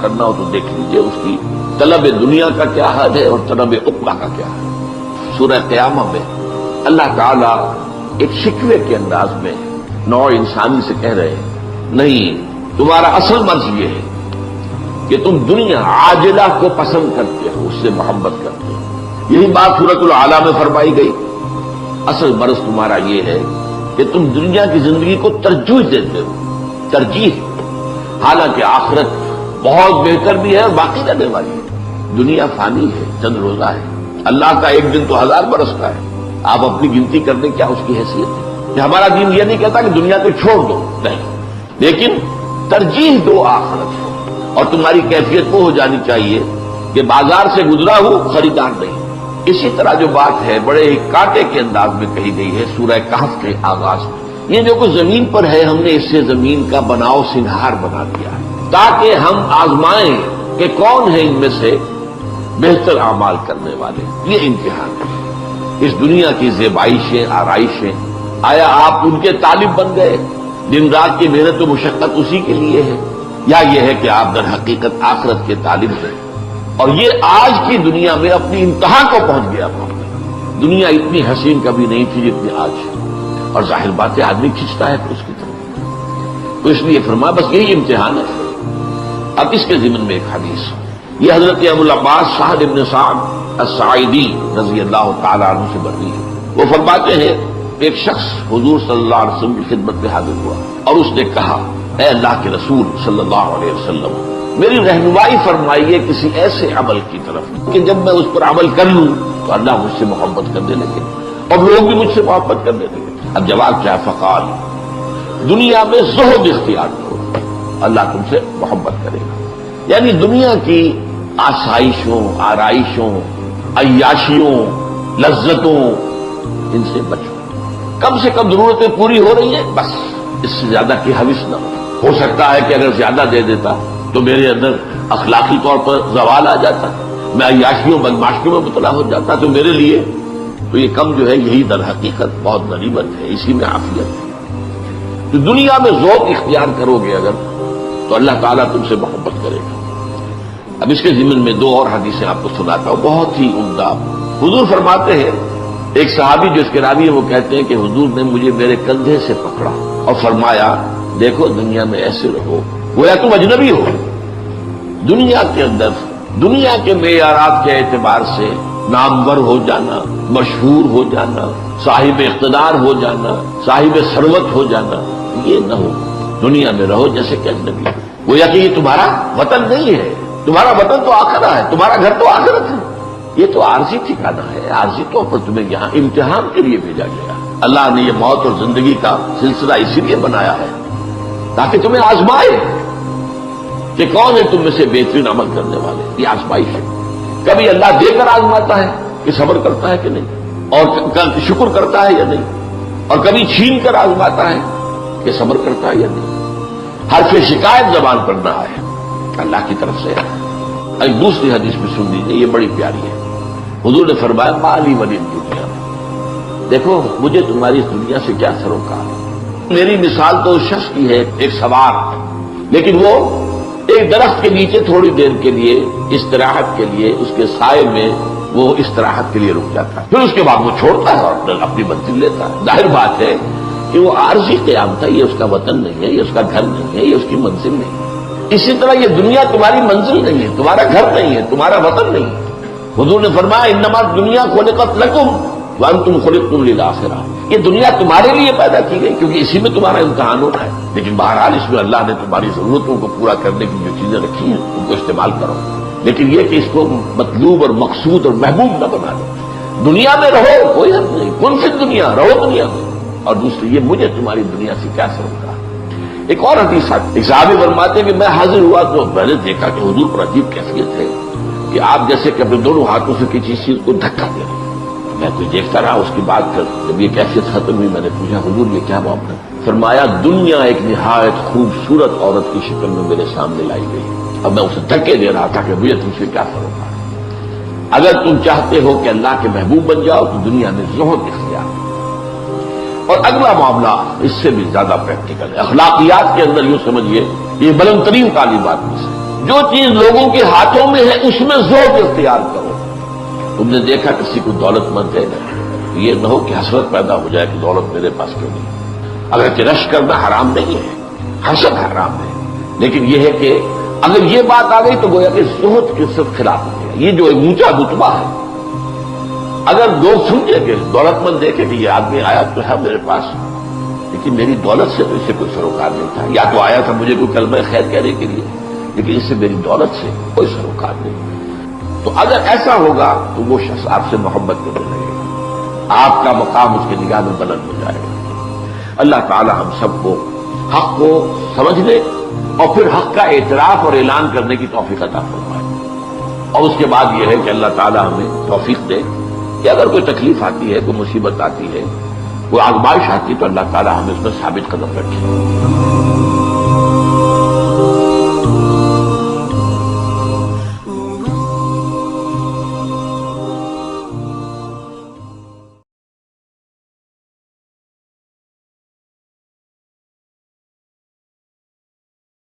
کرنا ہو تو دیکھ لیجئے اس کی طلب دنیا کا کیا حال ہے اور طلب عقبہ کا کیا ہے۔ سورہ قیامہ میں اللہ تعالیٰ ایک شکوے کے انداز میں نوع انسانی سے کہہ رہے ہیں، نہیں، تمہارا اصل مرض یہ ہے کہ تم دنیا عاجلہ کو پسند کرتے ہو، اس سے محبت کرتے ہو۔ یہی بات سورۃ الاعلیٰ میں فرمائی گئی، اصل مرض تمہارا یہ ہے کہ تم دنیا کی زندگی کو ترجیح دیتے ہو، ترجیح، حالانکہ آخرت بہت بہتر بھی ہے اور باقی رہنے والی ہے۔ دنیا فانی ہے، چند روزہ ہے، اللہ کا ایک دن تو 1000 برس کا ہے۔ آپ اپنی گنتی کر دیں کیا اس کی حیثیت ہے؟ کہ ہمارا دین یہ نہیں کہتا کہ دنیا کو چھوڑ دو، نہیں، لیکن ترجیح دو آخرت کو، اور تمہاری کیفیت وہ ہو جانی چاہیے کہ بازار سے گزرا ہو، خریدار نہیں۔ اسی طرح جو بات ہے بڑے ہی کانٹے کے انداز میں کہی گئی ہے سورہ کہف کے آغاز میں، یہ جو کچھ زمین پر ہے ہم نے اس سے زمین کا بناؤ سنہار بنا دیا ہے تاکہ ہم آزمائیں کہ کون ہے ان میں سے بہتر اعمال کرنے والے۔ یہ امتحان ہے۔ اس دنیا کی زیبائشیں، آرائشیں، آیا آپ ان کے طالب بن گئے؟ دن رات کی محنت و مشقت اسی کے لیے ہے، یا یہ ہے کہ آپ در حقیقت آخرت کے طالب ہیں؟ اور یہ آج کی دنیا میں اپنی انتہا کو پہنچ گیا۔ دنیا اتنی حسین کبھی نہیں تھی جتنی آج ہے، اور ظاہر بات ہے آدمی کھنچتا ہے پھر اس کی طرف، تو اس لیے فرمایا بس یہی امتحان ہے۔ اب اس کے ضمن میں ایک حدیث، یہ حضرت ابو العباس سعد بن سعد الساعدی رضی اللہ تعالیٰ عنہ سے بروی ہے۔ وہ فرماتے ہیں ایک شخص حضور صلی اللہ علیہ وسلم کی خدمت میں حاضر ہوا اور اس نے کہا، اے اللہ کے رسول صلی اللہ علیہ وسلم، میری رہنمائی فرمائیے کسی ایسے عمل کی طرف کہ جب میں اس پر عمل کر لوں تو اللہ مجھ سے محبت کرنے لگے اور لوگ بھی مجھ سے محبت کرنے لگے۔ اب جواب کیا؟ فقال، دنیا میں زہد اختیار کرو، اللہ تم سے محبت کرے گا۔ یعنی دنیا کی آسائشوں، آرائشوں، عیاشیوں، لذتوں، ان سے بچو۔ کم سے کم ضرورتیں پوری ہو رہی ہیں، بس اس سے زیادہ کی حوث نہ ہو سکتا ہے کہ اگر زیادہ دے دیتا تو میرے اندر اخلاقی طور پر زوال آ جاتا، میں عیاشیوں بدماشیوں میں مبتلا ہو جاتا، تو میرے لیے تو یہ کم جو ہے یہی در حقیقت بہت غنیمت ہے، اسی میں عافیت ہے۔ تو دنیا میں ذوق اختیار کرو گے اگر تو اللہ تعالیٰ تم سے محبت کرے گا۔ اب اس کے ضمن میں دو اور حدیثیں آپ کو سناتا ہوں، بہت ہی عمدہ۔ حضور فرماتے ہیں، ایک صحابی جو اس کے راوی ہیں وہ کہتے ہیں کہ حضور نے مجھے میرے کندھے سے پکڑا اور فرمایا، دیکھو دنیا میں ایسے رہو گویا تم اجنبی ہو۔ دنیا کے اندر دنیا کے معیارات کے اعتبار سے نامور ہو جانا، مشہور ہو جانا، صاحب اقتدار ہو جانا، صاحب ثروت ہو جانا، یہ نہ ہو۔ دنیا میں رہو جیسے کہ اجنبی، گویا کہ یہ تمہارا وطن نہیں ہے، تمہارا وطن تو آخرت ہے، تمہارا گھر تو آخرت ہے، یہ تو عارضی ٹھکانہ ہے، عارضی طور پر تمہیں یہاں امتحان کے لیے بھیجا گیا۔ اللہ نے یہ موت اور زندگی کا سلسلہ اسی لیے بنایا ہے تاکہ تمہیں آزمائے کہ کون ہے تم میں سے بہترین عمل کرنے والے۔ یہ آزمائش ہے، کبھی اللہ دے کر آزماتا ہے کہ صبر کرتا ہے کہ نہیں، اور شکر کرتا ہے یا نہیں، اور کبھی چھین کر آزماتا ہے کہ صبر کرتا ہے یا نہیں۔ حرف شکایت زبان پر نہ آئے، اللہ کی طرف سے ہے۔ ایک دوسری حدیث بھی سن لیجیے، یہ بڑی پیاری ہے۔ حضور نے فرمایا، مالی ولی دنیا، دیکھو مجھے تمہاری اس دنیا سے کیا سروکار ہے۔ میری مثال تو اس شخص کی ہے، ایک سوار، لیکن وہ ایک درخت کے نیچے تھوڑی دیر کے لیے استراحت کے لیے اس کے سائے میں وہ استراحت کے لیے رک جاتا ہے، پھر اس کے بعد وہ چھوڑتا ہے اور اپنی منزل لیتا ہے۔ ظاہر بات ہے کہ وہ عارضی قیام تھا، یہ اس کا وطن نہیں ہے، یہ اس کا گھر نہیں ہے، یہ اس کی منزل نہیں ہے۔ اسی طرح یہ دنیا تمہاری منزل نہیں ہے، تمہارا گھر نہیں ہے، تمہارا وطن نہیں ہے۔ حضور نے فرمایا، انما الدنیا خلقت لکم وانتم خلقتم للآخرہ، یہ دنیا تمہارے لیے پیدا کی گئی کیونکہ اسی میں تمہارا امتحان ہونا ہے، لیکن بہرحال اس میں اللہ نے تمہاری ضرورتوں کو پورا کرنے کی جو چیزیں رکھی ہیں ان کو استعمال کرو، لیکن یہ کہ اس کو مطلوب اور مقصود اور محبوب نہ بنا دو۔ دنیا میں رہو، کوئی حد نہیں، کن فی دنیا، رہو دنیا میں، اور دوسری یہ مجھے تمہاری دنیا سے کیا سروکار۔ ایک اور حدیث آتی، ایک صحابی فرماتے ہیں کہ میں حاضر ہوا تو میں نے دیکھا کہ حضور پر عجیب کیفیت ہے کہ آپ جیسے کہ اپنے دونوں ہاتھوں سے کسی چیز کو دھکا دے رہے ہیں۔ میں کوئی دیکھتا رہا، اس کی بات کر جب یہ کیفیت ختم ہوئی میں نے پوچھا، حضور یہ کیا معاملہ؟ فرمایا، دنیا ایک نہایت خوبصورت عورت کی شکل میں میرے سامنے لائی گئی، اب میں اسے دھکے دے رہا تھا کہ مجھے تم سے کیا سروکار۔ اگر تم چاہتے ہو کہ اللہ کے محبوب بن جاؤ تو دنیا میں زہد اختیار۔ اور اگلا معاملہ اس سے بھی زیادہ پریکٹیکل ہے، اخلاقیات کے اندر یوں سمجھیے یہ بلند ترین تعلیمات میں سے، جو چیز لوگوں کے ہاتھوں میں ہے اس میں ذوق اختیار کرو. تم نے دیکھا کسی کو دولت مند ہے تو یہ نہ ہو کہ حسرت پیدا ہو جائے کہ دولت میرے پاس کیوں نہیں. اگر رش کرنا حرام نہیں ہے، حسد حرام ہے، لیکن یہ ہے کہ اگر یہ بات آ گئی تو گویا کہ زہد کے صرف خلاف ہو گیا. یہ جو اونچا رتبہ ہے، اگر لوگ سمجھیں کہ دولت مند دیکھے کہ یہ آدمی آیا تو ہے میرے پاس، لیکن میری دولت سے تو اسے کوئی سروکار نہیں تھا، یا تو آیا تھا مجھے کوئی کلمہ خیر کہنے کے لیے، لیکن اس سے میری دولت سے کوئی سروکار نہیں. تو اگر ایسا ہوگا تو وہ شخص آپ سے محبت کرنے لگے گا، آپ کا مقام اس کی نگاہ میں بلند ہو جائے گا. اللہ تعالی ہم سب کو حق کو سمجھنے اور پھر حق کا اعتراف اور اعلان کرنے کی توفیق عطا فرمائے. اور اس کے بعد یہ ہے کہ اللہ تعالی ہمیں توفیق دے کہ اگر کوئی تکلیف آتی ہے، کوئی مصیبت آتی ہے، کوئی آزمائش آتی ہے تو اللہ تعالی ہمیں اس میں ثابت قدم رکھے.